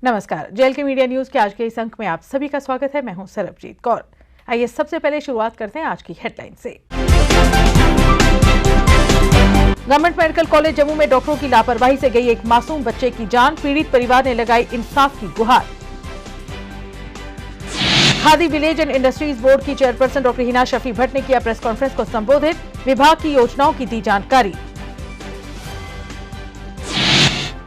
नमस्कार, जेल के media news के आज के इस अंक में आप सभी का स्वागत है। मैं हूं सरबजीत कौर। आइए सबसे पहले शुरुआत करते हैं आज की हेडलाइन से। गवर्नमेंट मेडिकल कॉलेज जम्मू में डॉक्टरों की लापरवाही से गई एक मासूम बच्चे की जान, पीड़ित परिवार ने लगाई इंसाफ की गुहार। Khadi village and industries board की चेयरपर्सन डॉक्टर हिना शफी भट्ट ने किया प्रेस कॉन्फ्रेंस को संबोधित, विभाग की योजनाओं की दी जानकारी।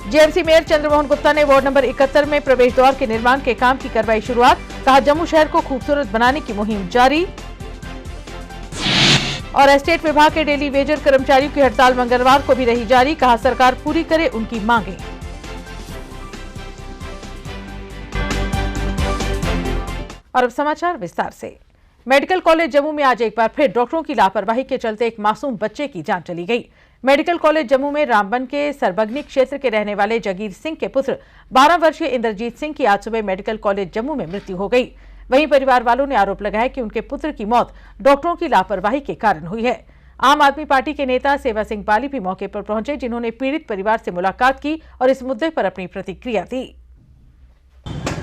जेएमसी मेयर चंद्रमोहन गुप्ता ने वार्ड नंबर 71 में प्रवेश द्वार के निर्माण के काम की करवाई शुरुआत, कहा जम्मू शहर को खूबसूरत बनाने की मुहिम जारी। और एस्टेट विभाग के डेली वेजर कर्मचारियों की हड़ताल मंगलवार को भी रही जारी, कहा सरकार पूरी करे उनकी मांगें। और अब समाचार विस्तार से। मेडिकल कॉलेज जम्मू में आज एक बार फिर डॉक्टरों की लापरवाही के चलते एक मासूम बच्चे की जान चली गई। मेडिकल कॉलेज जम्मू में रामबन के सरबगनी क्षेत्र के रहने वाले जगीर सिंह के पुत्र 12 वर्षीय इंद्रजीत सिंह की आज सुबह मेडिकल कॉलेज जम्मू में मृत्यु हो गई। वहीं परिवार वालों ने आरोप लगाया कि उनके पुत्र की मौत डॉक्टरों की लापरवाही के कारण हुई है। आम आदमी पार्टी के नेता सेवा सिंह पाली भी मौके पर पहुंचे, जिन्होंने पीड़ित परिवार से मुलाकात की और इस मुद्दे पर अपनी प्रतिक्रिया दी।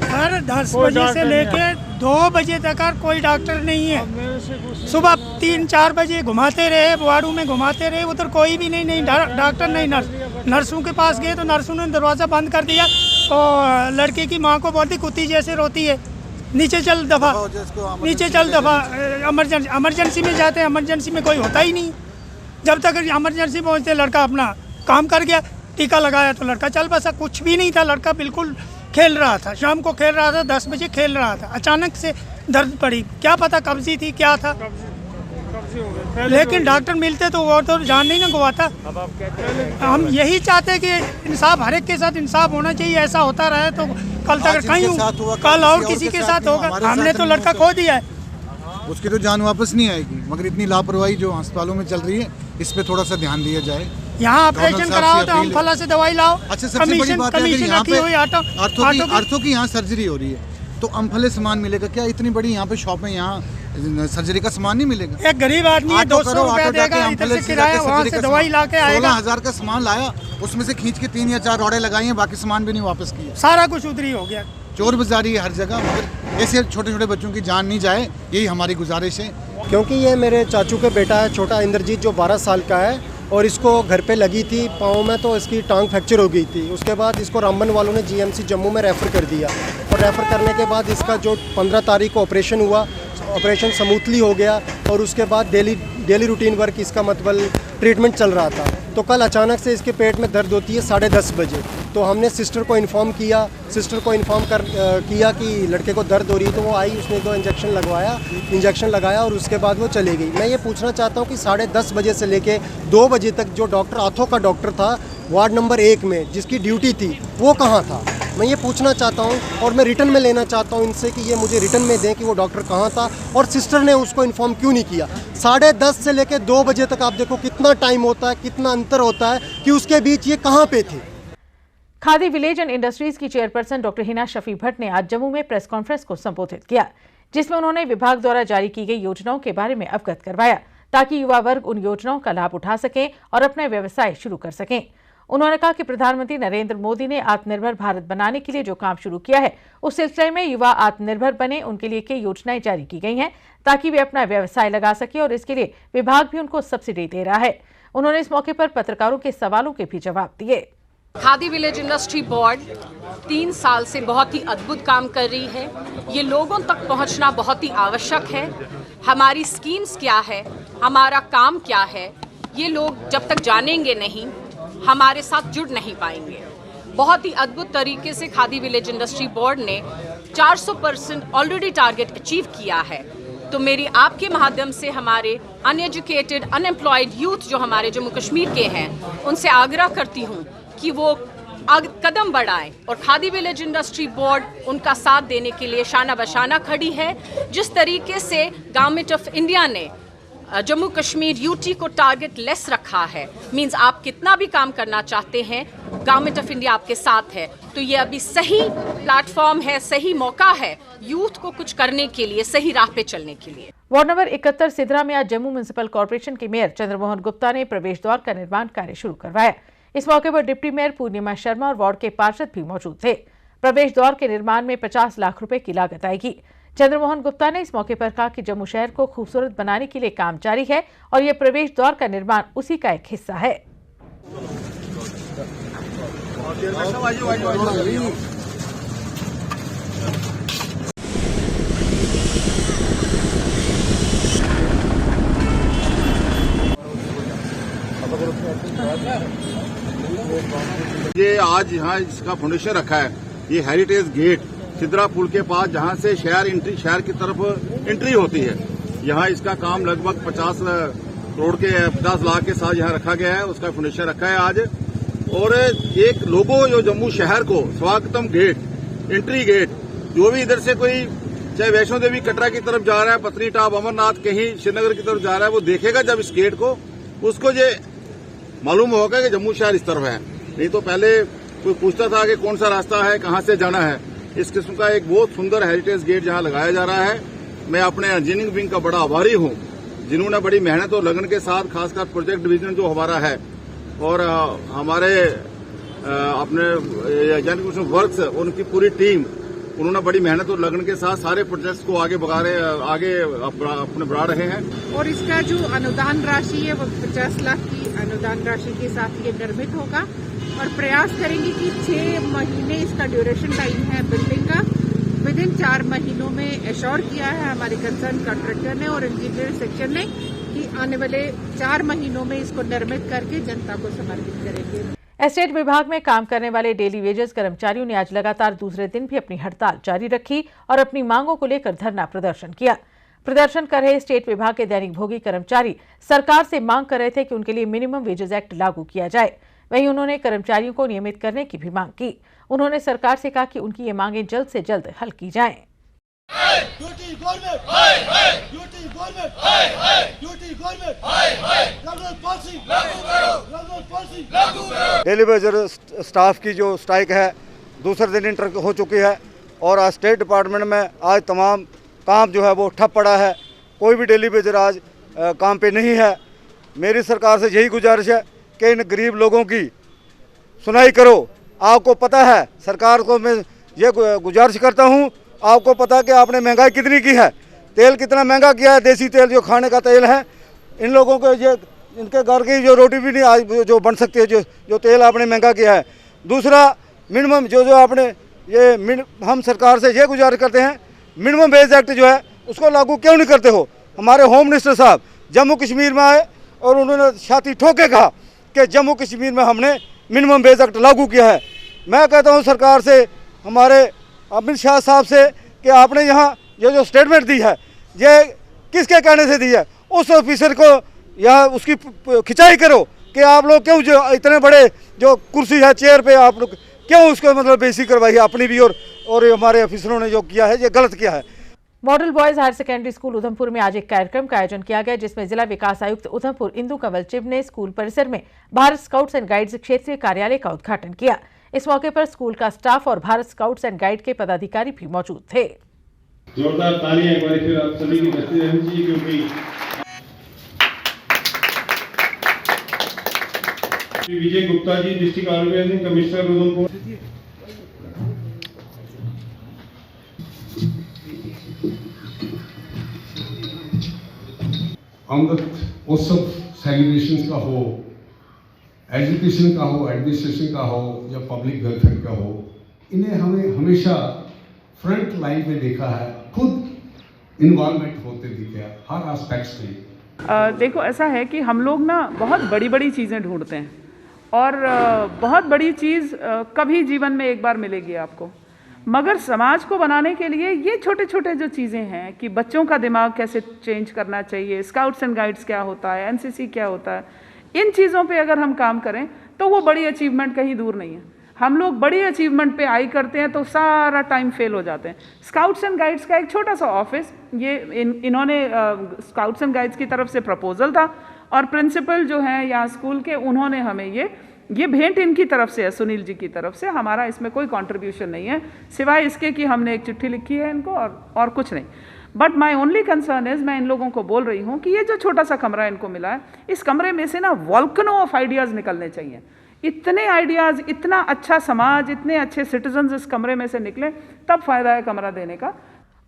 सर 10 बजे से लेके 2 बजे तक कोई डॉक्टर नहीं है। सुबह 3-4 बजे घुमाते रहे, वार्डों में घुमाते रहे, उधर कोई भी नहीं डॉक्टर नहीं नर्स। नर्सों के पास गए तो नर्सों ने दरवाज़ा बंद कर दिया और लड़के की माँ को बोलती कुत्ती जैसे रोती है, नीचे चल दफा, नीचे चल दफा। इमरजेंसी में जाते हैं, इमरजेंसी में कोई होता ही नहीं। जब तक इमरजेंसी पहुँचते लड़का अपना काम कर गया, टीका लगाया तो लड़का चल बसा। कुछ भी नहीं था, लड़का बिल्कुल खेल रहा था, शाम को खेल रहा था, 10 बजे खेल रहा था। अचानक से दर्द पड़ी, क्या पता कब्जी थी क्या था, लेकिन डॉक्टर मिलते तो वो तो जान नहीं ना गवाता। हम यही चाहते कि इंसाफ, हर एक के साथ इंसाफ होना चाहिए। ऐसा होता रहे तो कल तक कहीं कल और किसी के साथ होगा। हमने तो लड़का खो दिया है, उसकी तो जान वापस नहीं आएगी। मगर इतनी लापरवाही जो अस्पतालों में चल रही है, इस पे थोड़ा सा ध्यान दिया जाए। यहाँ ऑपरेशन कराओ तो अम्फाला से दवाई लाओ। अच्छा, सबसे बड़ी बात है कि यहाँ पे आर्थो की यहाँ सर्जरी हो रही है तो अम्फाले सामान मिलेगा क्या? इतनी बड़ी यहाँ पे शॉप है, यहाँ सर्जरी का सामान नहीं मिलेगा। एक गरीब आदमी है, 200 रुपया देगा, इधर से किराया, वहाँ से दवाई ला के आएगा। 16,000 का सामान लाया, उसमें से खींच के 3 या 4 रॉडें लगाई हैं, बाकी सामान भी नहीं वापस किया। सारा कुछ उधरी हो गया। चोर बाजारी है हर जगह, मगर ऐसे छोटे छोटे बच्चों की जान नहीं जाए, यही हमारी गुजारिश है। क्योंकि ये मेरे चाचू का बेटा है, छोटा इंद्रजीत, जो 12 साल का है, और इसको घर पे लगी थी पाँव में, तो इसकी टांग फ्रैक्चर हो गई थी। उसके बाद इसको रामबन वालों ने जीएमसी जम्मू में रेफ़र कर दिया, और रेफ़र करने के बाद इसका जो 15 तारीख को ऑपरेशन हुआ, ऑपरेशन स्मूथली हो गया, और उसके बाद डेली रूटीन वर्क इसका मतलब ट्रीटमेंट चल रहा था। तो कल अचानक से इसके पेट में दर्द होती है 10:30 बजे। तो हमने सिस्टर को इन्फॉर्म किया, किया कि लड़के को दर्द हो रही है। तो वो आई, उसने 2 इंजेक्शन लगाया और उसके बाद वो चली गई। मैं ये पूछना चाहता हूँ कि 10:30 बजे से लेके 2 बजे तक जो डॉक्टर आर्थो का डॉक्टर था वार्ड नंबर 1 में, जिसकी ड्यूटी थी, वो कहाँ था? मैं ये पूछना चाहता हूँ, और मैं रिटर्न में लेना चाहता हूँ इनसे कि ये मुझे रिटर्न में दें कि वो डॉक्टर कहाँ था और सिस्टर ने उसको इन्फॉर्म क्यों नहीं किया। 10:30 से लेकर 2 बजे तक आप देखो कितना टाइम होता है, कितना अंतर होता है कि उसके बीच ये कहाँ पे थे। खादी विलेज एंड इंडस्ट्रीज की चेयरपर्सन डॉक्टर हिना शफी भट्ट ने आज जम्मू में प्रेस कॉन्फ्रेंस को संबोधित किया, जिसमें उन्होंने विभाग द्वारा जारी की गई योजनाओं के बारे में अवगत करवाया, ताकि युवा वर्ग उन योजनाओं का लाभ उठा सकें और अपने व्यवसाय शुरू कर सकें। उन्होंने कहा कि प्रधानमंत्री नरेंद्र मोदी ने आत्मनिर्भर भारत बनाने के लिए जो काम शुरू किया है, उस सिलसिले में युवा आत्मनिर्भर बने, उनके लिए कई योजनाएं जारी की गई हैं ताकि वे अपना व्यवसाय लगा सके, और इसके लिए विभाग भी उनको सब्सिडी दे रहा है। उन्होंने इस मौके पर पत्रकारों के सवालों के भी जवाब दिए। खादी विलेज इंडस्ट्री बोर्ड 3 साल से बहुत ही अद्भुत काम कर रही है। ये लोगों तक पहुंचना बहुत ही आवश्यक है। हमारी स्कीम्स क्या है, हमारा काम क्या है, ये लोग जब तक जानेंगे नहीं, हमारे साथ जुड़ नहीं पाएंगे। बहुत ही अद्भुत तरीके से खादी विलेज इंडस्ट्री बोर्ड ने 400% ऑलरेडी टारगेट अचीव किया है। तो मेरी आपके माध्यम से हमारे अनएजुकेटेड, अनएम्प्लॉयड यूथ जो हमारे जम्मू कश्मीर के हैं, उनसे आग्रह करती हूँ कि वो कदम बढ़ाएं, और खादी विलेज इंडस्ट्री बोर्ड उनका साथ देने के लिए शाना बशाना खड़ी है। जिस तरीके से गवर्नमेंट ऑफ इंडिया ने जम्मू कश्मीर यूटी को टारगेट लेस रखा है, मींस आप कितना भी काम करना चाहते हैं, गवर्नमेंट ऑफ इंडिया आपके साथ है। तो ये अभी सही प्लेटफॉर्म है, सही मौका है यूथ को कुछ करने के लिए, सही राह पे चलने के लिए। वार्ड नंबर 71 सिद्रा में आज जम्मू म्युनिसिपल कॉर्पोरेशन के मेयर चंद्रमोहन गुप्ता ने प्रवेश द्वार का निर्माण कार्य शुरू करवाया। इस मौके पर डिप्टी मेयर पूर्णिमा शर्मा और वार्ड के पार्षद भी मौजूद थे। प्रवेश द्वार के निर्माण में 50 लाख रुपए की लागत आएगी। चंद्रमोहन गुप्ता ने इस मौके पर कहा कि जम्मू शहर को खूबसूरत बनाने के लिए काम जारी है और यह प्रवेश द्वार का निर्माण उसी का एक हिस्सा है। ये आज यहाँ इसका फाउंडेशन रखा है। ये हेरिटेज गेट सिद्रा पुल के पास जहाँ से शहर की तरफ एंट्री होती है, यहाँ इसका काम लगभग 50 करोड़ के 50 लाख के साथ यहाँ रखा गया है। उसका फाउंडेशन रखा है आज। और एक लोगो जो जम्मू शहर को स्वागतम गेट, एंट्री गेट, जो भी इधर से कोई चाहे वैष्णो देवी कटरा की तरफ जा रहा है, पत्नीटॉप अमरनाथ कहीं श्रीनगर की तरफ जा रहा है, वो देखेगा जब इस गेट को, उसको ये मालूम होगा कि जम्मू शहर इस तरफ है। नहीं तो पहले कोई पूछता था कि कौन सा रास्ता है, कहाँ से जाना है। इस किस्म का एक बहुत सुंदर हेरिटेज गेट जहाँ लगाया जा रहा है। मैं अपने इंजीनियरिंग विंग का बड़ा आभारी हूँ, जिन्होंने बड़ी मेहनत और लगन के साथ, खासकर प्रोजेक्ट डिवीजन जो हमारा है और हमारे अपने इंजीनियरिंग वर्क्स, उनकी पूरी टीम, उन्होंने बड़ी मेहनत और लगन के साथ सारे प्रोजेक्ट्स को आगे अपने बढ़ा रहे हैं। और इसका जो अनुदान राशि है वो 50 लाख की अनुदान राशि के साथ ये निर्मित होगा और प्रयास करेंगे कि 6 महीने इसका ड्यूरेशन टाइम है बिल्डिंग का। विद इन 4 महीनों में एश्योर किया है हमारे कंसर्न कॉन्ट्रैक्टर ने और इंजीनियरिंग सेक्शन ने कि आने वाले 4 महीनों में इसको निर्मित करके जनता को समर्पित करेंगे। एस्टेट विभाग में काम करने वाले डेली वेजेस कर्मचारियों ने आज लगातार दूसरे दिन भी अपनी हड़ताल जारी रखी और अपनी मांगों को लेकर धरना प्रदर्शन किया। प्रदर्शन कर रहे स्टेट विभाग के दैनिक भोगी कर्मचारी सरकार से मांग कर रहे थे कि उनके लिए मिनिमम वेजेस एक्ट लागू किया जाए। वहीं उन्होंने कर्मचारियों को नियमित करने की भी मांग की। उन्होंने सरकार से कहा कि उनकी ये मांगें जल्द से जल्द हल की जाएं। डेली वेजर स्टाफ की जो स्ट्राइक है दूसरे दिन इंटर हो चुकी है और आज स्टेट डिपार्टमेंट में आज तमाम काम जो है वो ठप पड़ा है। कोई भी डेली वेजर आज काम पे नहीं है। मेरी सरकार से यही गुजारिश है कि इन गरीब लोगों की सुनाई करो। आपको पता है, सरकार को मैं ये गुजारिश करता हूँ, आपको पता है कि आपने महंगाई कितनी की है, तेल कितना महंगा किया है। देसी तेल जो खाने का तेल है, इन लोगों को ये इनके घर की जो रोटी भी नहीं आज जो बन सकती है, जो तेल आपने महंगा किया है। दूसरा, मिनिमम जो आपने ये हम सरकार से ये गुजारिश करते हैं, मिनिमम वेज एक्ट जो है उसको लागू क्यों नहीं करते हो। हमारे होम मिनिस्टर साहब जम्मू कश्मीर में आए और उन्होंने छाती ठोक के कहा कि जम्मू कश्मीर में हमने मिनिमम वेज एक्ट लागू किया है। मैं कहता हूँ सरकार से, हमारे अमित शाह साहब से, कि आपने यहाँ ये जो स्टेटमेंट दी है ये किसके कहने से दी है। उस ऑफिसर को यहाँ उसकी खिंचाई करो कि आप लोग क्यों जो इतने बड़े जो कुर्सी है, चेयर पे आप लोग क्यों उसको मतलब बेइज्जती करवाई है अपनी भी, और हमारे ऑफिसरों ने जो किया है ये गलत किया है। Model boys higher secondary school Udhampur में आज एक कार्यक्रम का आयोजन किया गया, जिसमें जिला विकास आयुक्त उधमपुर इंदु कंवल चिब ने स्कूल परिसर में भारत स्काउट्स एंड गाइड्स क्षेत्रीय कार्यालय का उद्घाटन किया। इस मौके पर स्कूल का स्टाफ और भारत स्काउट्स एंड गाइड के पदाधिकारी भी मौजूद थे। जोरदार तालियां एक बार फिर आप सभी की बजती रहनी चाहिए, क्योंकि विजय Gupta ji district organising commissioner Udhampur. अमृत उत्सव सेलिब्रेशन का हो, एजुकेशन का हो, एडमिनिस्ट्रेशन का हो या पब्लिक वेलफेयर का हो, इन्हें हमें हमेशा फ्रंट लाइन पे देखा है, खुद इन्वॉल्वमेंट होते दिखे हर एस्पेक्ट्स में। देखो, ऐसा है कि हम लोग ना बहुत बड़ी बड़ी चीज़ें ढूंढते हैं और बहुत बड़ी चीज़ कभी जीवन में एक बार मिलेगी आपको, मगर समाज को बनाने के लिए ये छोटे छोटे जो चीज़ें हैं कि बच्चों का दिमाग कैसे चेंज करना चाहिए, स्काउट्स एंड गाइड्स क्या होता है, एनसीसी क्या होता है, इन चीज़ों पे अगर हम काम करें तो वो बड़ी अचीवमेंट कहीं दूर नहीं है। हम लोग बड़ी अचीवमेंट पे आई करते हैं तो सारा टाइम फेल हो जाते हैं। स्काउट्स एंड गाइड्स का एक छोटा सा ऑफिस, ये इन्होंने स्काउट्स एंड गाइड्स की तरफ से प्रपोजल था और प्रिंसिपल जो हैं यहाँ स्कूल के, उन्होंने हमें ये भेंट इनकी तरफ से है, सुनील जी की तरफ से। हमारा इसमें कोई कंट्रीब्यूशन नहीं है सिवाय इसके कि हमने एक चिट्ठी लिखी है इनको और कुछ नहीं। But my only concern is, मैं इन लोगों को बोल रही हूँ कि ये जो छोटा सा कमरा इनको मिला है, इस कमरे में से ना वॉल्कनो ऑफ आइडियाज़ निकलने चाहिए। इतने आइडियाज़, इतना अच्छा समाज, इतने अच्छे सिटीजन्स इस कमरे में से निकले, तब फ़ायदा है कमरा देने का।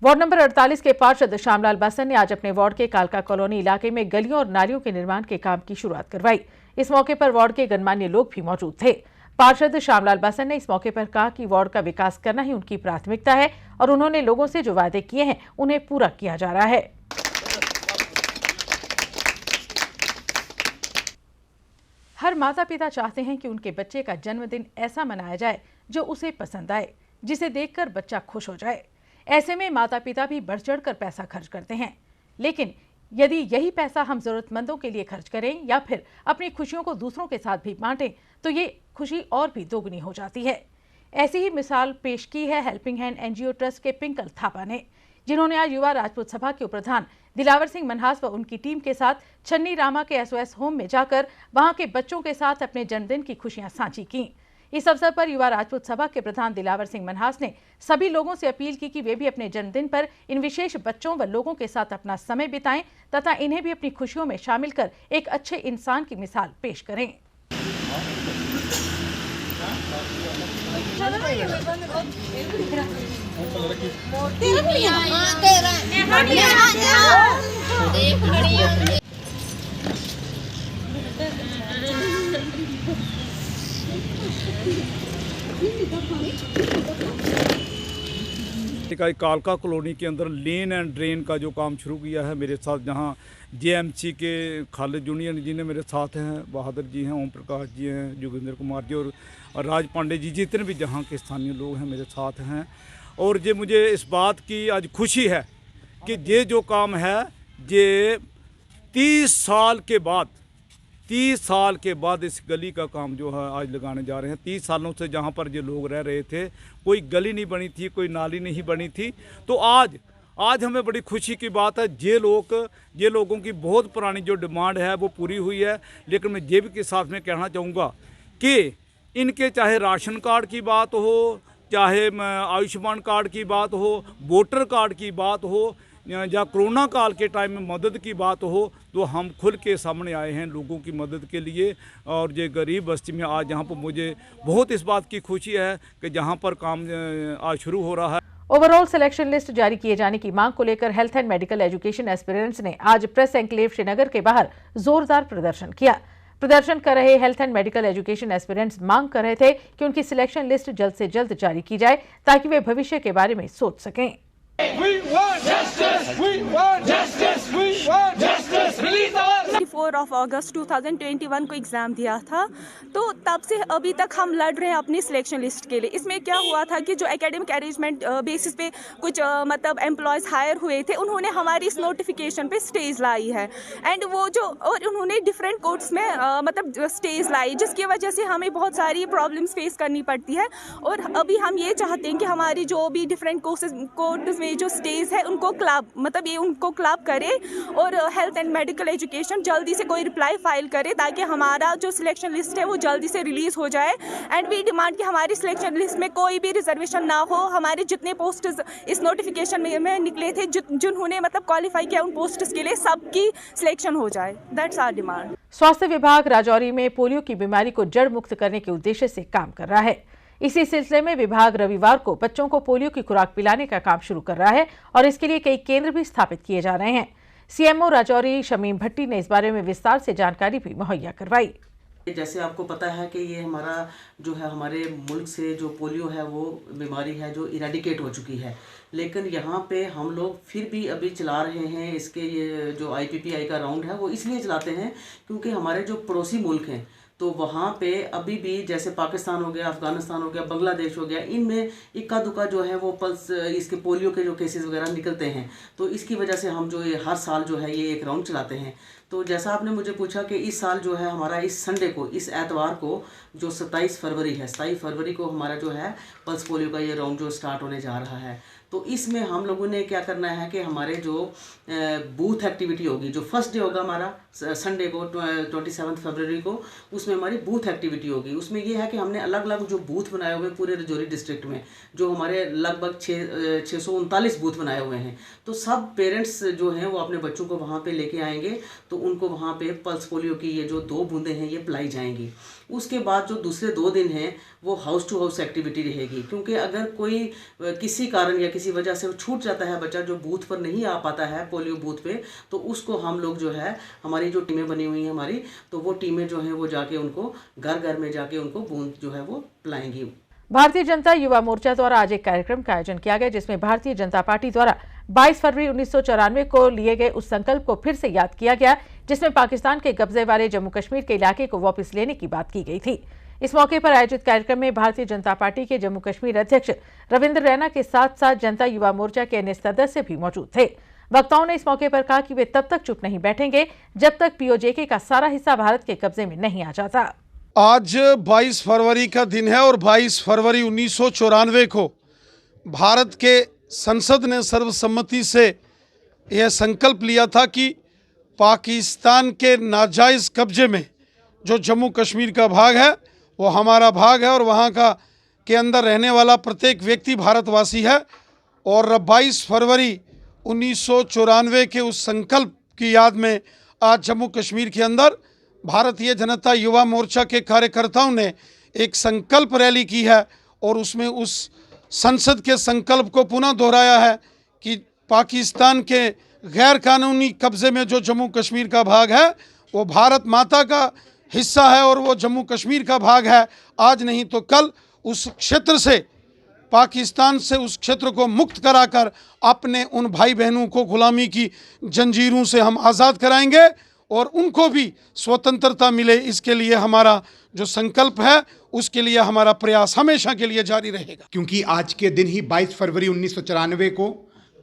वार्ड नंबर 48 के पार्षद श्यामलाल बासन ने आज अपने वार्ड के कालका कॉलोनी इलाके में गलियों और नालियों के निर्माण के काम की शुरुआत करवाई। इस मौके पर वार्ड के गणमान्य लोग भी मौजूद थे। पार्षद श्यामलाल बासन ने इस मौके पर कहा कि वार्ड का विकास करना ही उनकी प्राथमिकता है और उन्होंने लोगों से जो वादे किए हैं उन्हें पूरा किया जा रहा है। हर माता पिता चाहते हैं कि उनके बच्चे का जन्मदिन ऐसा मनाया जाए जो उसे पसंद आए, जिसे देखकर बच्चा खुश हो जाए। ऐसे में माता पिता भी बढ़ चढ़ कर पैसा खर्च करते हैं, लेकिन यदि यही पैसा हम जरूरतमंदों के लिए खर्च करें या फिर अपनी खुशियों को दूसरों के साथ भी बांटें तो ये खुशी और भी दोगुनी हो जाती है। ऐसी ही मिसाल पेश की है हेल्पिंग हैंड एनजीओ ट्रस्ट के पिंकल थापा ने, जिन्होंने आज युवा राजपूत सभा के उपप्रधान दिलावर सिंह मनहास व उनकी टीम के साथ छन्नी रामा के SOS होम में जाकर वहां के बच्चों के साथ अपने जन्मदिन की खुशियां साझी की। इस अवसर पर युवा राजपूत सभा के प्रधान दिलावर सिंह मनहास ने सभी लोगों से अपील की कि वे भी अपने जन्मदिन पर इन विशेष बच्चों व लोगों के साथ अपना समय बिताएं तथा इन्हें भी अपनी खुशियों में शामिल कर एक अच्छे इंसान की मिसाल पेश करें। कालका कॉलोनी के अंदर लेन एंड ड्रेन का जो काम शुरू किया है मेरे साथ, जहां JMC के खालिद जूनियर जी ने मेरे साथ हैं, बहादुर जी हैं, ओम प्रकाश जी हैं, जोगिंदर कुमार जी और राज पांडे जी, जितने भी जहां के स्थानीय लोग हैं मेरे साथ हैं। और ये मुझे इस बात की आज खुशी है कि ये जो काम है ये 30 साल के बाद इस गली का काम जो है आज लगाने जा रहे हैं। 30 सालों से जहां पर ये लोग रह रहे थे कोई गली नहीं बनी थी, कोई नाली नहीं बनी थी, तो आज हमें बड़ी खुशी की बात है। ये लोगों की बहुत पुरानी जो डिमांड है वो पूरी हुई है। लेकिन मैं ये भी के साथ में कहना चाहूँगा कि इनके चाहे राशन कार्ड की बात हो, चाहे आयुष्मान कार्ड की बात हो, वोटर कार्ड की बात हो, या कोरोना काल के टाइम में मदद की बात हो, तो हम खुल के सामने आए हैं लोगों की मदद के लिए। और ये गरीब बस्ती में आज यहाँ पर मुझे बहुत इस बात की खुशी है कि जहाँ पर काम आज शुरू हो रहा है। ओवरऑल सिलेक्शन लिस्ट जारी किए जाने की मांग को लेकर health and medical education aspirants ने आज प्रेस एनक्लेव श्रीनगर के बाहर जोरदार प्रदर्शन किया। प्रदर्शन कर रहे health and medical education aspirants मांग कर रहे थे कि उनकी सिलेक्शन लिस्ट जल्द से जल्द जारी की जाए ताकि वे भविष्य के बारे में सोच सकें। We want justice! We want justice! We want justice! Release our 24 अगस्त 2021 को एग्ज़ाम दिया था, तो तब से अभी तक हम लड़ रहे हैं अपनी सिलेक्शन लिस्ट के लिए। इसमें क्या हुआ था कि जो एकेडमिक अरेंजमेंट बेसिस पे कुछ मतलब एम्प्लॉयज़ हायर हुए थे, उन्होंने हमारी इस नोटिफिकेशन पे स्टेज लाई है एंड वो जो और उन्होंने डिफरेंट कोर्ट्स में मतलब स्टेज लाई, जिसकी वजह से हमें बहुत सारी प्रॉब्लम्स फेस करनी पड़ती है। और अभी हम ये चाहते हैं कि हमारी जो भी डिफरेंट कोर्ट्स में जो स्टेज है उनको क्लब करे और हेल्थ एंड मेडिकल एजुकेशन जल्दी से कोई रिप्लाई फाइल करे ताकि हमारा जो सिलेक्शन लिस्ट है वो जल्दी से रिलीज़ हो जाए। एंड वी डिमांड कि हमारी सिलेक्शन लिस्ट में कोई भी रिजर्वेशन ना हो। हमारे जितने पोस्ट्स इस नोटिफिकेशन में निकले थे, जिन्होंने मतलब क्वालिफाई किया उन पोस्ट्स के लिए सबकी सिलेक्शन हो जाए। That's our demand. स्वास्थ्य विभाग राजौरी में पोलियो की बीमारी को जड़ मुक्त करने के उद्देश्य से काम कर रहा है। इसी सिलसिले में विभाग रविवार को बच्चों को पोलियो की खुराक पिलाने का काम शुरू कर रहा है और इसके लिए कई केंद्र भी स्थापित किए जा रहे हैं। CMO राजौरी शमीम भट्टी ने इस बारे में विस्तार से जानकारी भी मुहैया करवाई। जैसे आपको पता है कि ये हमारा जो है हमारे मुल्क से जो पोलियो है वो बीमारी है जो इरेडिकेट हो चुकी है, लेकिन यहाँ पे हम लोग फिर भी अभी चला रहे हैं। इसके ये जो IPPI का राउंड है वो इसलिए चलाते हैं क्योंकि हमारे जो पड़ोसी मुल्क हैं तो वहाँ पे अभी भी जैसे पाकिस्तान हो गया, अफ़गानिस्तान हो गया, बांग्लादेश हो गया, इनमें इक्का दुक्का जो है वो पल्स इसके पोलियो के जो केसेस वगैरह निकलते हैं। तो इसकी वजह से हम जो ये हर साल जो है ये एक राउंड चलाते हैं। तो जैसा आपने मुझे पूछा कि इस साल जो है हमारा इस संडे को, इस एतवार को जो 27 फरवरी है, 27 फरवरी को हमारा जो है पल्स पोलियो का ये राउंड जो स्टार्ट होने जा रहा है। तो इसमें हम लोगों ने क्या करना है कि हमारे जो बूथ एक्टिविटी होगी, जो फर्स्ट डे होगा हमारा संडे को 27 फरवरी को, उसमें हमारी बूथ एक्टिविटी होगी। उसमें ये है कि हमने अलग अलग जो बूथ बनाए हुए पूरे राजौरी डिस्ट्रिक्ट में, जो हमारे लगभग 639 बूथ बनाए हुए हैं। तो सब पेरेंट्स जो हैं वो अपने बच्चों को वहाँ पे लेके आएंगे। तो तो उनको वहाँ पे पल्स पोलियो की ये जो 2 बूंदें हैं ये पिलाई जाएंगी। उसके बाद जो दूसरे 2 दिन हैं वो हाउस टू हाउस एक्टिविटी रहेगी, क्योंकि अगर कोई किसी कारण या किसी वजह से छूट जाता है बच्चा जो बूथ पर नहीं आ पाता है पोलियो बूथ पे, तो उसको हम लोग जो है हमारी जो टीमें बनी हुई हैं हमारी, तो वो टीमें जो हैं वो जाके उनको घर घर में जाके उनको बूंद जो है वो पिलाएंगी। भारतीय जनता युवा मोर्चा द्वारा आज एक कार्यक्रम का आयोजन किया गया, जिसमें भारतीय जनता पार्टी द्वारा 22 फरवरी 1994 को लिए गए उस संकल्प को फिर से याद किया गया, जिसमें पाकिस्तान के कब्जे वाले जम्मू कश्मीर के इलाके को वापस लेने की बात की गई थी। इस मौके पर आयोजित कार्यक्रम में भारतीय जनता पार्टी के जम्मू कश्मीर अध्यक्ष रविंद्र रैना के साथ साथ जनता युवा मोर्चा के अन्य सदस्य भी मौजूद थे। वक्ताओं ने इस मौके पर कहा कि वे तब तक चुप नहीं बैठेंगे जब तक पीओजेके का सारा हिस्सा भारत के कब्जे में नहीं आ जाता। आज 22 फरवरी का दिन है और 22 फरवरी 1994 को भारत के संसद ने सर्वसम्मति से यह संकल्प लिया था कि पाकिस्तान के नाजायज़ कब्जे में जो जम्मू कश्मीर का भाग है वो हमारा भाग है और वहाँ का के अंदर रहने वाला प्रत्येक व्यक्ति भारतवासी है। और 22 फरवरी 1994 के उस संकल्प की याद में आज जम्मू कश्मीर के अंदर भारतीय जनता युवा मोर्चा के कार्यकर्ताओं ने एक संकल्प रैली की है और उसमें उस संसद के संकल्प को पुनः दोहराया है कि पाकिस्तान के गैर कानूनी कब्जे में जो जम्मू कश्मीर का भाग है वो भारत माता का हिस्सा है और वो जम्मू कश्मीर का भाग है। आज नहीं तो कल उस क्षेत्र से, पाकिस्तान से उस क्षेत्र को मुक्त कराकर अपने उन भाई बहनों को गुलामी की जंजीरों से हम आज़ाद कराएंगे और उनको भी स्वतंत्रता मिले। इसके लिए हमारा जो संकल्प है उसके लिए हमारा प्रयास हमेशा के लिए जारी रहेगा। क्योंकि आज के दिन ही 22 फरवरी 1994 को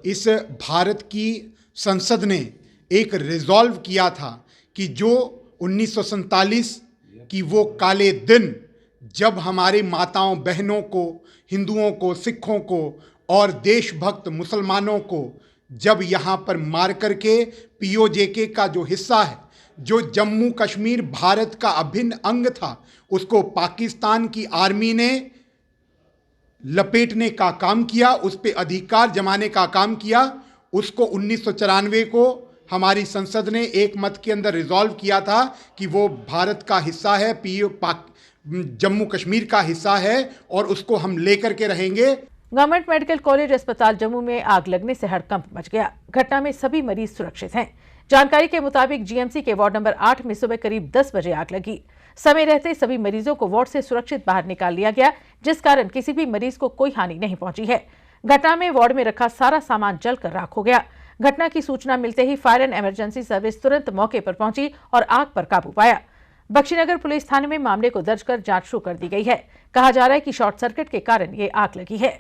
इस भारत की संसद ने एक रिजॉल्व किया था कि जो 1947 की वो काले दिन जब हमारे माताओं बहनों को, हिंदुओं को, सिखों को और देशभक्त मुसलमानों को जब यहाँ पर मार करके पीओजेके का जो हिस्सा है, जो जम्मू कश्मीर भारत का अभिन्न अंग था, उसको पाकिस्तान की आर्मी ने लपेटने का काम किया, उस पर अधिकार जमाने का काम किया। उसको 1994 को हमारी संसद ने एक मत के अंदर रिजॉल्व किया था कि वो भारत का हिस्सा है, जम्मू कश्मीर का हिस्सा है और उसको हम लेकर के रहेंगे। गवर्नमेंट मेडिकल कॉलेज अस्पताल जम्मू में आग लगने से हड़कंप मच गया। घटना में सभी मरीज सुरक्षित हैं। जानकारी के मुताबिक जीएमसी के वार्ड नंबर 8 में सुबह करीब 10 बजे आग लगी। समय रहते सभी मरीजों को वार्ड से सुरक्षित बाहर निकाल लिया गया, जिस कारण किसी भी मरीज को कोई हानि नहीं पहुंची है। घटना में वार्ड में रखा सारा सामान जलकर राख हो गया। घटना की सूचना मिलते ही फायर एंड इमरजेंसी सर्विस तुरंत मौके पर पहुंची और आग पर काबू पाया। बख्शीनगर पुलिस थाने में मामले को दर्ज कर जांच शुरू कर दी गई है। कहा जा रहा है कि शॉर्ट सर्किट के कारण ये आग लगी है।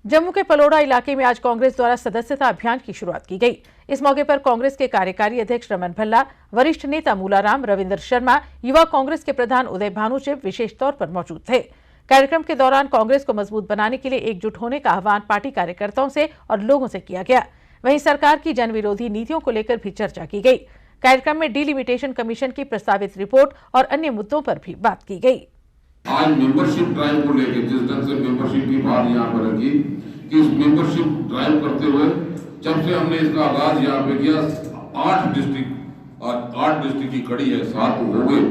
जम्मू के पलोड़ा इलाके में आज कांग्रेस द्वारा सदस्यता अभियान की शुरुआत की गई। इस मौके पर कांग्रेस के कार्यकारी अध्यक्ष रमन भल्ला, वरिष्ठ नेता मूलाराम, रविंद्र शर्मा, युवा कांग्रेस के प्रधान उदय भानुचिव विशेष तौर पर मौजूद थे। कार्यक्रम के दौरान कांग्रेस को मजबूत बनाने के लिए एकजुट होने का आह्वान पार्टी कार्यकर्ताओं से और लोगों से किया गया। वहीं सरकार की जन विरोधी नीतियों को लेकर भी चर्चा की गई। कार्यक्रम में डिलिमिटेशन कमीशन की प्रस्तावित रिपोर्ट और अन्य मुद्दों पर भी बात की गई। आज मेंबरशिप ड्राइव को लेकर जिस ढंग से मेंबरशिप की बात यहाँ पर रखी कि इस मेंबरशिप ड्राइव करते हुए जब से हमने इसका आगाज यहाँ पे किया 8 डिस्ट्रिक्ट की कड़ी है, 7 हो गए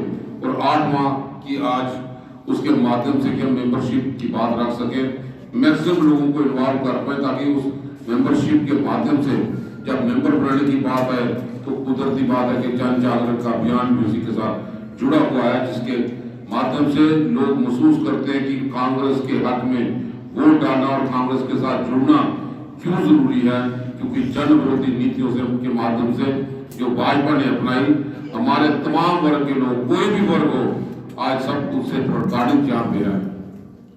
और 8वां की आज उसके माध्यम से कि हम मेंबरशिप की बात रख सके, मैक्सिमम लोगों को इन्वॉल्व कर पाए ताकि उस मेंबरशिप के माध्यम से जब मेंबर बनाने की बात है तो कुदरती बात है कि जन जागरण का अभियान भी उसी के साथ जुड़ा हुआ है, जिसके माध्यम से लोग महसूस करते हैं कि कांग्रेस के हक में वोट डालना और कांग्रेस के साथ जुड़ना क्यों जरूरी है, क्योंकि जन विरोधी नीतियों से के माध्यम से जो भाजपा ने अपनाई, हमारे तमाम वर्ग के लोग, कोई भी वर्ग हो, आज सब उससे प्रताड़ित यहाँ पे है।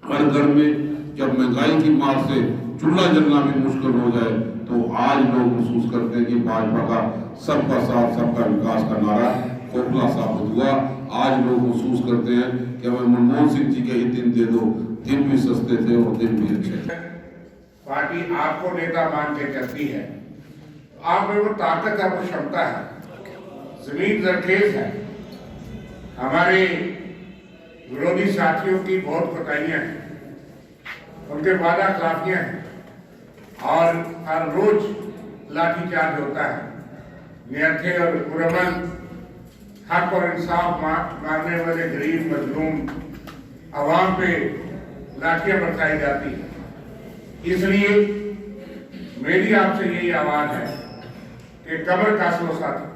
हर घर में जब महंगाई की मार से चूल्हा जलना भी मुश्किल हो जाए तो आज लोग महसूस करते हैं कि भाजपा का सबका साथ सबका विकास का नारा खोखला साबित हुआ। आज लोग महसूस करते हैं कि हमें मनमोहन सिंह जी के ही दिन दे दो, दिन भी सस्ते थे और दिन भी अच्छे। पार्टी आपको नेता मान के चलती है, आप में वो ताकत है, वो क्षमता है, जमीन जरखेज है। हमारे विरोधी साथियों की बहुत कोताहियां हैं, उनके वादा खिलाफियां हैं और हर रोज लाठीचार्ज होता है। नियथे और गुरबंद हक और इंसाफ मांगने वाले गरीब मजलूम आवाम पे लाठियां बरसाई जाती है। इसलिए मेरी आपसे यही आवाज है कि कमर कस लो साथी।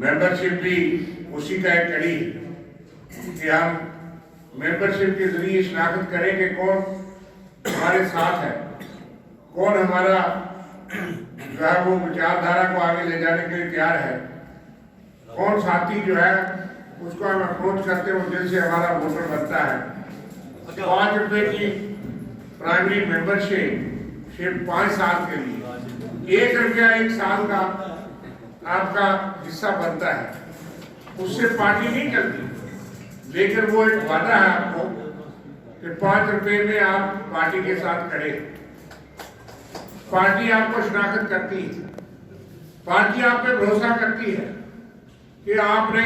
मेंबरशिप भी उसी का एक कड़ी है कि हम मेंबरशिप के जरिए शिनाख्त करें कि कौन हमारे साथ है, कौन हमारा जो है वो विचारधारा को आगे ले जाने के लिए तैयार है, कौन साथी जो है उसको हम अप्रोच करते हैं, वो दिल से हमारा वोटर बनता है। 5 रुपए की प्राइमरी मेंबरशिप 5 साल के लिए, 1 रुपया 1 साल का आपका हिस्सा बनता है। उससे पार्टी नहीं चलती, लेकिन वो एक वादा है आपको कि 5 रुपए में आप पार्टी के साथ खड़े। पार्टी आपको शिनाख्त करती है, पार्टी आप पे भरोसा करती है कि आपने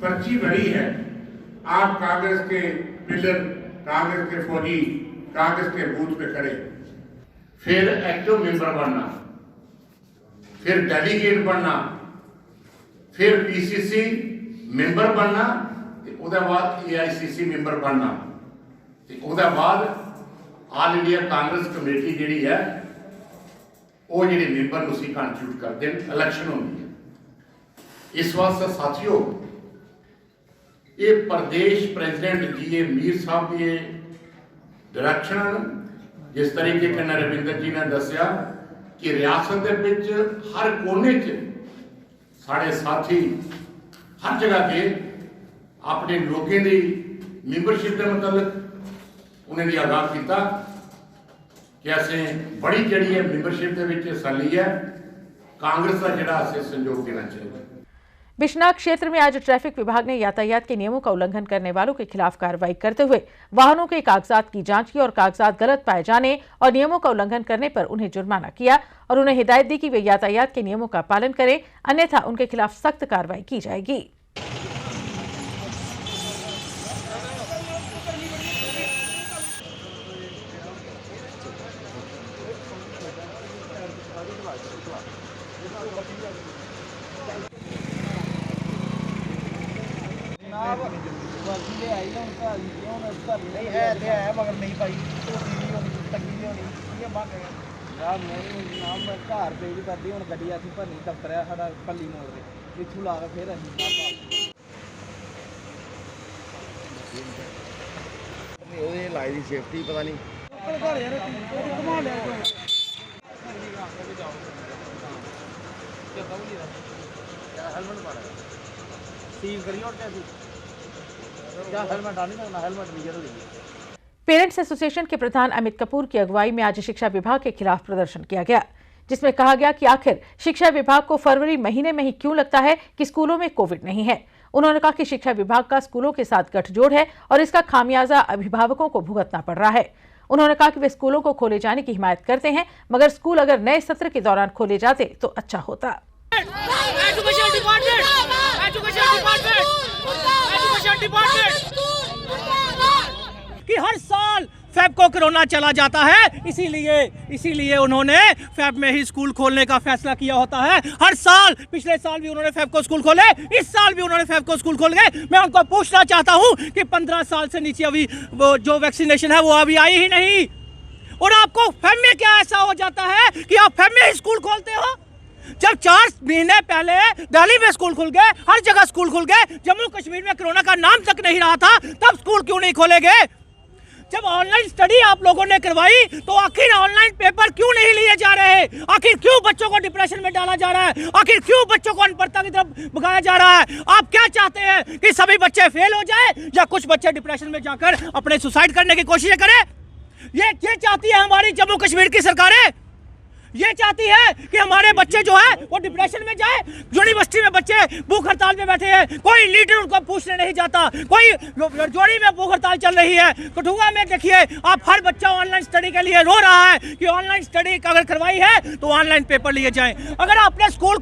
पर्ची भरी है, आप कागज के पिलर, कागज के फौजी, कागज के बूथ पे खड़े। फिर एक्टिव मेंबर बनना, फिर डेलीगेट बनना, फिर पीसीसी मेंबर बनना, उसके बाद एआईसीसी मेंबर बनना, उसके बाद ऑल इंडिया कांग्रेस कमेटी जी है वो जी मेंबर उसी कॉन्स्टिट्यूट करते हैं, इलेक्शन होती है। इस वास्ते साथियों, ये प्रदेश प्रेसिडेंट जी मीर साहब की डायरेक्शन जिस तरीके के रविंदर जी ने दसिया कि रियासत के विच हर कोने च साढ़े साथी हर जगह के अपने लोगों की मेंबरशिप के मतलब उन्हें आगाह किया कि असें बड़ी जड़ी है मेंबरशिप के विच हिस्सा लिया, कांग्रेस का जड़ा असें सहयोग देना चाहिए। बिश्नाह क्षेत्र में आज ट्रैफिक विभाग ने यातायात के नियमों का उल्लंघन करने वालों के खिलाफ कार्रवाई करते हुए वाहनों के कागजात की जांच की और कागजात गलत पाए जाने और नियमों का उल्लंघन करने पर उन्हें जुर्माना किया और उन्हें हिदायत दी कि वे यातायात के नियमों का पालन करें, अन्यथा उनके खिलाफ सख्त कार्रवाई की जाएगी। नहीं है मगर नहीं पाई तंगी होनी यार नहीं नाम घर पे भी करदी हुण गड्डी असीं भरनी दफ्तर है साडा पल्ली मोड़ ते इत्थों ला के फिर असीं ओह्दे लाई दी सेफ्टी पता नहीं घर यार घुमा लिया हेलमेट पाना सीव करिए और क्या पेरेंट्स एसोसिएशन के प्रधान अमित कपूर की अगुवाई में आज शिक्षा विभाग के खिलाफ प्रदर्शन किया गया, जिसमें कहा गया कि आखिर शिक्षा विभाग को फरवरी महीने में ही क्यों लगता है कि स्कूलों में कोविड नहीं है। उन्होंने कहा कि शिक्षा विभाग का स्कूलों के साथ गठजोड़ है और इसका खामियाजा अभिभावकों को भुगतना पड़ रहा है। उन्होंने कहा कि वे स्कूलों को खोले जाने की हिमायत करते हैं, मगर स्कूल अगर नए सत्र के दौरान खोले जाते तो अच्छा होता। कि हर साल फैब को कोरोना चला जाता है, इसीलिए उन्होंने फैब में ही स्कूल खोलने का फैसला किया होता है। हर साल, पिछले साल भी उन्होंने फैब को स्कूल खोले, इस साल भी उन्होंने फैब को स्कूल खोल गए। मैं उनको पूछना चाहता हूं कि 15 साल से नीचे अभी वो जो वैक्सीनेशन है वो अभी आई ही नहीं, और आपको फैब में क्या ऐसा हो जाता है कि आप फैब में ही स्कूल खोलते हो? जब 4 महीने पहले दिल्ली में स्कूल खुल गए, हर जगह स्कूल खुल गए, जम्मू कश्मीर में कोरोना का नाम तक नहीं रहा था, तब स्कूल क्यों नहीं खोले गए? जब ऑनलाइन स्टडी आप लोगों ने करवाई तो आखिर ऑनलाइन पेपर क्यों नहीं लिए जा रहे? आखिर क्यों बच्चों को डिप्रेशन में डाला जा रहा है? आखिर क्यों बच्चों को अनपढ़ता की तरफ भगाया जा रहा है? आप क्या चाहते हैं कि सभी बच्चे फेल हो जाए या कुछ बच्चे डिप्रेशन में जाकर अपने सुसाइड करने की कोशिश करें? ये चाहती है हमारी जम्मू कश्मीर की सरकारें? ये चाहती है कि हमारे बच्चे जो है वो डिप्रेशन में जाए। यूनिवर्सिटी में बच्चे भूख हड़ताल पे बैठे हैं, कोई लीडर उनको पूछने नहीं जाता, कोई जोड़ी में भूख हड़ताल चल रही है। कठुआ में देखिए आप, हर बच्चा ऑनलाइन स्टडी के लिए रो रहा है कि ऑनलाइन स्टडी अगर करवाई है तो ऑनलाइन पेपर लिए जाएं। अगर आपने स्कूल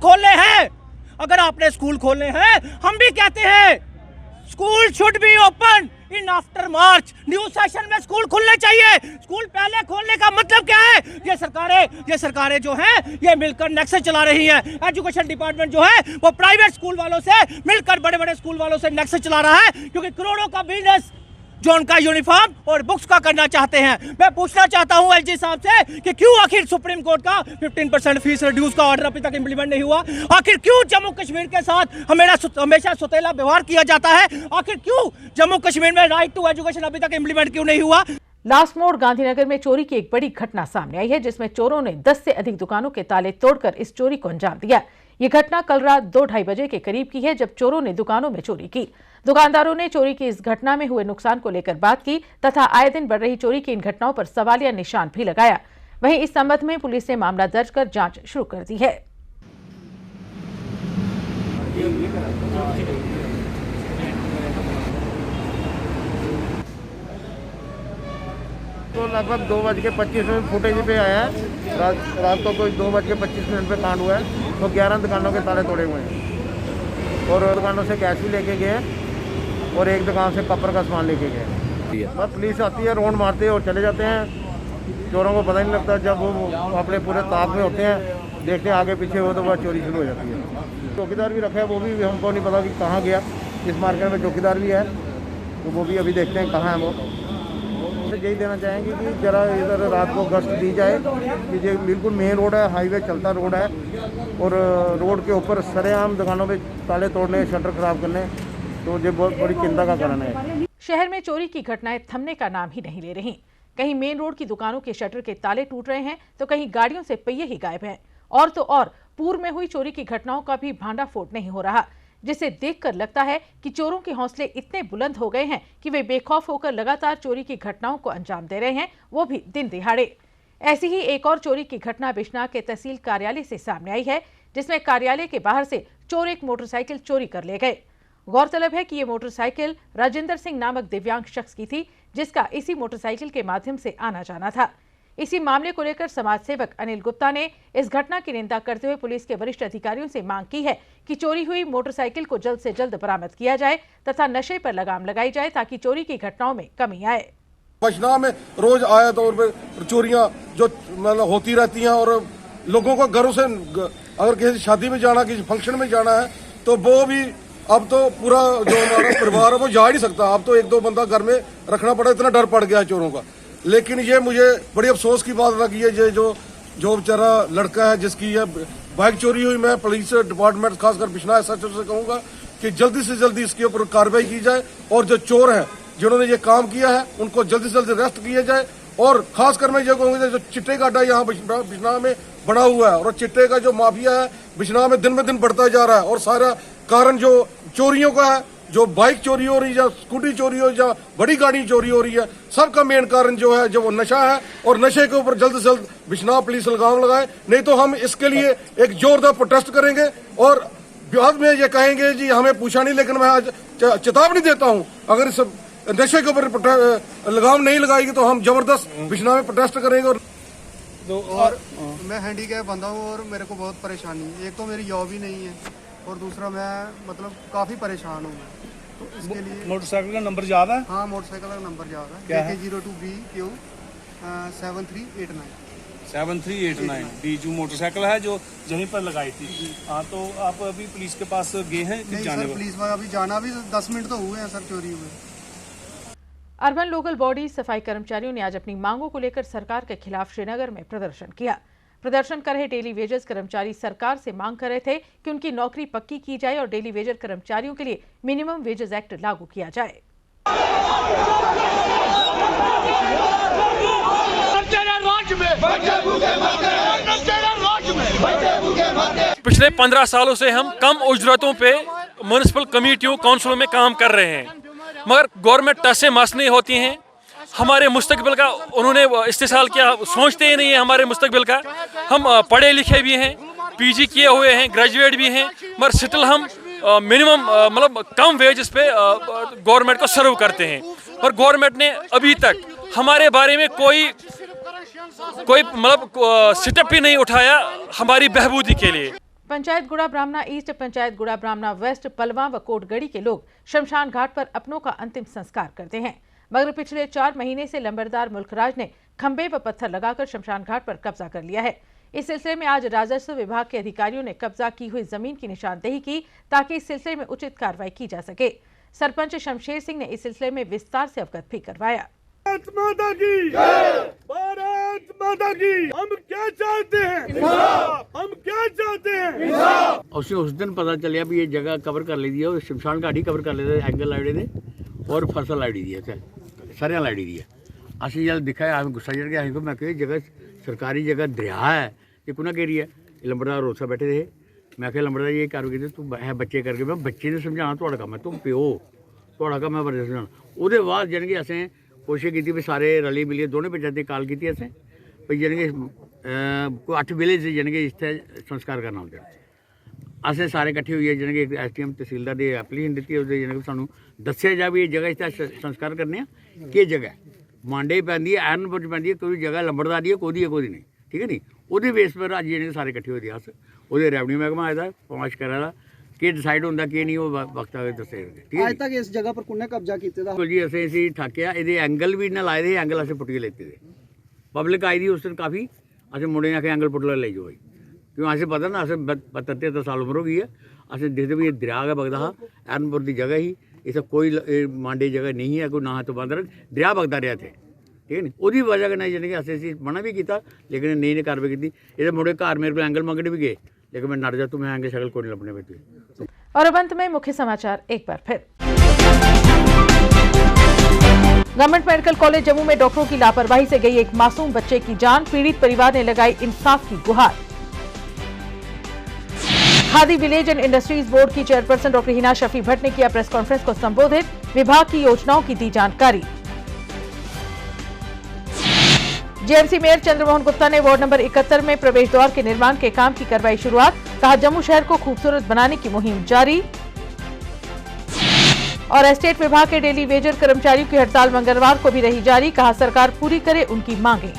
खोलने हैं, हम भी कहते हैं school should be open in after March. New session में स्कूल खुलने चाहिए। स्कूल पहले खोलने का मतलब क्या है? ये सरकारें जो हैं ये मिलकर नेक्सस चला रही है। एजुकेशन डिपार्टमेंट जो है वो प्राइवेट स्कूल वालों से मिलकर, बड़े बड़े स्कूल वालों से नेक्सस चला रहा है, क्योंकि करोड़ों का बिजनेस जो उनका यूनिफॉर्म और बुक्स का करना चाहते हैं। मैं पूछना चाहता हूं एलजी साहब से कि क्यों आखिर सुप्रीम कोर्ट का 15% फीस रिड्यूस का ऑर्डर अभी तक इंप्लीमेंट नहीं हुआ? आखिर क्यों जम्मू कश्मीर के साथ हमेशा सुतेला व्यवहार किया जाता है? आखिर क्यों जम्मू कश्मीर में राइट टू एजुकेशन अभी तक इंप्लीमेंट क्यों नहीं हुआ? लास्ट मोड़ गांधीनगर में चोरी की एक बड़ी घटना सामने आई है, जिसमें चोरों ने 10 से अधिक दुकानों के ताले तोड़कर इस चोरी को अंजाम दिया। ये घटना कल रात 2-2:30 बजे के करीब की है, जब चोरों ने दुकानों में चोरी की। दुकानदारों ने चोरी की इस घटना में हुए नुकसान को लेकर बात की तथा आए दिन बढ़ रही चोरी की इन घटनाओं पर सवालिया निशान भी लगाया। वहीं इस संबंध में पुलिस ने मामला दर्ज कर जांच शुरू कर दी है। तो लगभग 2:25 फुटेज पे आया है। रात को कोई 2:25 पे कांड हुआ है। तो 11 दुकानों के ताले तोड़े हुए हैं और दुकानों से कैश भी लेके गए और एक दुकान से कपड़ का सामान लेके गए। बस पुलिस आती है, राउंड मारते हैं और चले जाते हैं। चोरों को पता नहीं लगता, जब वो अपने पूरे ताक में होते हैं, देखते हैं आगे पीछे हो तो वह चोरी शुरू हो जाती है। चौकीदार भी रखा है, वो भी हमको नहीं पता कि कहाँ गया। इस मार्केट में चौकीदार भी है, तो वो भी अभी देखते हैं कहाँ है वो। यही देना चाहेंगे कि जरा इधर रात को गश्त दी जाए कि ये बिल्कुल मेन रोड है, हाईवे चलता रोड है और रोड के ऊपर सरेआम दुकानों पे ताले तोड़ने, शटर खराब करने, तो ये बहुत बड़ी चिंता का कारण है। शहर में चोरी की घटनाएं थमने का नाम ही नहीं ले रही। कहीं मेन रोड की दुकानों के शटर के ताले टूट रहे हैं तो कहीं गाड़ियों से पहिए ही गायब हैं। और तो और पूर्व में हुई चोरी की घटनाओं का भी भांडाफोड़ नहीं हो रहा, जिसे देखकर लगता है कि चोरों के हौसले इतने बुलंद हो गए हैं कि वे बेखौफ होकर लगातार चोरी की घटनाओं को अंजाम दे रहे हैं, वो भी दिन दिहाड़े। ऐसी ही एक और चोरी की घटना बिश्नाह के तहसील कार्यालय से सामने आई है, जिसमें कार्यालय के बाहर से चोर एक मोटरसाइकिल चोरी कर ले गए। गौरतलब है कि ये मोटरसाइकिल राजेंद्र सिंह नामक दिव्यांग शख्स की थी, जिसका इसी मोटरसाइकिल के माध्यम से आना जाना था। इसी मामले को लेकर समाज सेवक अनिल गुप्ता ने इस घटना की निंदा करते हुए पुलिस के वरिष्ठ अधिकारियों से मांग की है कि चोरी हुई मोटरसाइकिल को जल्द से जल्द बरामद किया जाए तथा नशे पर लगाम लगाई जाए, ताकि चोरी की घटनाओं में कमी आए। बिश्नाह में रोज आया तौर पर चोरियां जो मतलब होती रहती हैं और लोगों को घरों से अगर किसी शादी में जाना, किसी फंक्शन में जाना है तो वो भी अब तो पूरा जो हमारा परिवार है वो जा ही नहीं सकता। अब तो 1-2 बंदा घर में रखना पड़ा, इतना डर पड़ गया है चोरों का। लेकिन ये मुझे बड़ी अफसोस की बात लगी है, ये जो बेचारा लड़का है जिसकी ये बाइक चोरी हुई, मैं पुलिस डिपार्टमेंट खासकर बिश्नाह एसएचओ से कहूंगा कि जल्दी से जल्दी इसके ऊपर कार्रवाई की जाए और जो चोर हैं जिन्होंने ये काम किया है उनको जल्दी से जल्दी अरेस्ट किया जाए। और खासकर मैं ये कहूँगा जो चिट्टे का अड्डा यहाँ बिश्नाह में बना हुआ है और चिट्टे का जो माफिया है बिश्नाह में दिन ब दिन बढ़ता जा रहा है और सारा कारण जो चोरियों का है, जो बाइक चोरी हो रही है या स्कूटी चोरी हो या बड़ी गाड़ी चोरी हो रही है, सबका मेन कारण जो है जो वो नशा है और नशे के ऊपर जल्द से जल्द बिश्नाह पुलिस लगाम लगाए, नहीं तो हम इसके लिए एक जोरदार प्रोटेस्ट करेंगे और बाद में ये कहेंगे जी हमें पूछा नहीं। लेकिन मैं आज चेतावनी देता हूँ, अगर इस नशे के ऊपर लगाम नहीं लगाएगी तो हम जबरदस्त बिश्नाह में प्रोटेस्ट करेंगे। और मैं हैंडीकैप बंदा हूँ और मेरे को बहुत परेशानी है। एक तो मेरी जॉब ही नहीं है और दूसरा मैं मतलब काफ़ी परेशान हूँ मैं, तो इसके लिए। मोटरसाइकिल का नंबर याद है? हाँ, मोटरसाइकिल का नंबर याद है, क्या है? KK02BQ 7389 7389 बीजू मोटरसाइकिल है जो यहीं पर लगाई थी। हाँ, तो आप अभी पुलिस के पास गए हैं? नहीं सर, पुलिस में अभी जाना भी 10 मिनट तो हुए हैं सर चोरी हुए। अर्बन लोकल बॉडी सफाई कर्मचारियों ने आज अपनी मांगों को लेकर सरकार के खिलाफ श्रीनगर में प्रदर्शन किया। प्रदर्शन कर रहे डेली वेजेस कर्मचारी सरकार से मांग कर रहे थे कि उनकी नौकरी पक्की की जाए और डेली वेजर कर्मचारियों के लिए मिनिमम वेजेस एक्ट लागू किया जाए। पिछले 15 सालों से हम कम उजरतों पे म्युनिसिपल कमेटियों काउंसिलों में काम कर रहे हैं, मगर गवर्नमेंट टस से मस नहीं होती हैं। हमारे मुस्तकबिल का उन्होंने इस्तेसाल किया, सोचते ही नहीं है हमारे मुस्तकबिल का। हम पढ़े लिखे भी हैं, पीजी किए हुए हैं, ग्रेजुएट भी हैं, मगर स्टिल हम मिनिमम मतलब कम वेजेस पे गवर्नमेंट को सर्व करते हैं। और गवर्नमेंट ने अभी तक हमारे बारे में कोई मतलब स्टेप ही नहीं उठाया हमारी बहबूदी के लिए। पंचायत गुड़ा ब्राह्मणा ईस्ट, पंचायत गुड़ा ब्राह्मणा वेस्ट, पलवा व कोटगढ़ी के लोग शमशान घाट पर अपनों का अंतिम संस्कार करते हैं, मगर पिछले 4 महीने से लंबरदार मुल्कराज ने खंबे व पत्थर लगाकर शमशान घाट पर कब्जा कर लिया है। इस सिलसिले में आज राजस्व विभाग के अधिकारियों ने कब्जा की हुई जमीन की निशानदेही की ताकि इस सिलसिले में उचित कार्रवाई की जा सके। सरपंच शमशेर सिंह ने इस सिलसिले में विस्तार से अवगत भी करवाया। भारत माता की भारत माता की हम क्या चाहते हैं, हम क्या चाहते हैं। उस दिन पता चलिया भी ये जगह कवर कर ली है, शमशान घाट ही कवर कर लेते, एंगल लाई दे और फसल लाई दी है, सरिया लाई दी है। असं जब दिखा गुस्सा चढ़ गया, मैं कहा जगह सरकारी जगह दरिया है, ये कुना घेरी है। लंबरदार रोसा बैठे थे, मैं क्या लंबरदार ये कार्रवाई की तू है बच्चे करके, मैं बच्चे ने समझाना थोड़ा काम है, तुम प्यो थोड़ा काम है बच्चे समझाना। वो बाद जान कि असें कोशिश की भी सारे रली मिलिए दोनों पंचायतें कॉल की असें भाई जान कि कोई 8 विलेज जान कि इतने संस्कार करना होंगे। असें सारे इकट्ठे हुई जान कि SDM तहसीलदार की एप्लीकेशन दी है, जान कि सानू दस्या जा भी ये जगह इतने संस्कार करने कि जगह मांडे पैंदी है, एरनपुर पैंदी है, कोई जगह लंबरदारी है, कोई नहीं, ठीक है नहीं। वो बेस पर अज जाने सारे इकट्ठे होते अस वो रेवन्यू महकमा आया पमाश करा कि डिसाइड होंदा कि नहीं, वो वक्त आगे दसे। आज तक इस जगह पर कुन्ने कब्जा किया जी असें ठाकिया, ये एंगल भी इन्हें लाए थे, एंगल असें पुट्टिए लेते थे। पब्लिक आई थी उस दिन काफ़ी, असें मुड़े आके एंगल पुट ले जाओ भाई, क्यों असें पता ना असें 72-73 साल उम्र हो गई है। असें देखते भी ये दरिया गै बगदा हा, एरनपुर की जगह ही, इसे कोई मांडे जगह नहीं है, कोई ना तो बंद दरिया बगदा रहा थे, ठीक है नहीं। वो वजह कन्नै जानी कि असें मना भी किया, लेकिन नहीं कार्रवाई की। ये मुड़े घर मेरे को एंगल मंगने भी गए, लेकिन मैं नड़ जा तुम्हें एंगल शक्ल कोई नहीं लभने पे। और अब अंत में मुख्य समाचार एक बार फिर। गवर्नमेंट मेडिकल कॉलेज जम्मू में डॉक्टरों की लापरवाही से गई एक मासूम बच्चे की जान, पीड़ित परिवार ने लगाई इंसाफ की गुहार। Khadi village and industries board की चेयरपर्सन डॉक्टर हिना शफी भट्ट ने किया प्रेस कॉन्फ्रेंस को संबोधित, विभाग की योजनाओं की दी जानकारी। जेएमसी मेयर चंद्रमोहन गुप्ता ने वार्ड नंबर 71 में प्रवेश द्वार के निर्माण के काम की करवाई शुरुआत, कहा जम्मू शहर को खूबसूरत बनाने की मुहिम जारी। और एस्टेट विभाग के डेली वेजर कर्मचारियों की हड़ताल मंगलवार को भी रही जारी, कहा सरकार पूरी करे उनकी मांगें।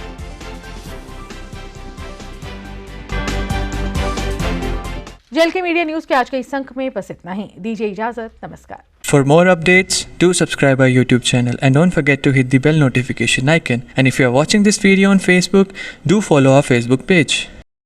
जेल के मीडिया न्यूज के आज के इस अंक में बस इतना ही। दीजिए इजाजत, नमस्कार। For more updates, do subscribe our YouTube channel and don't forget to hit the bell notification icon. And if you are watching this video on Facebook, do follow our Facebook page.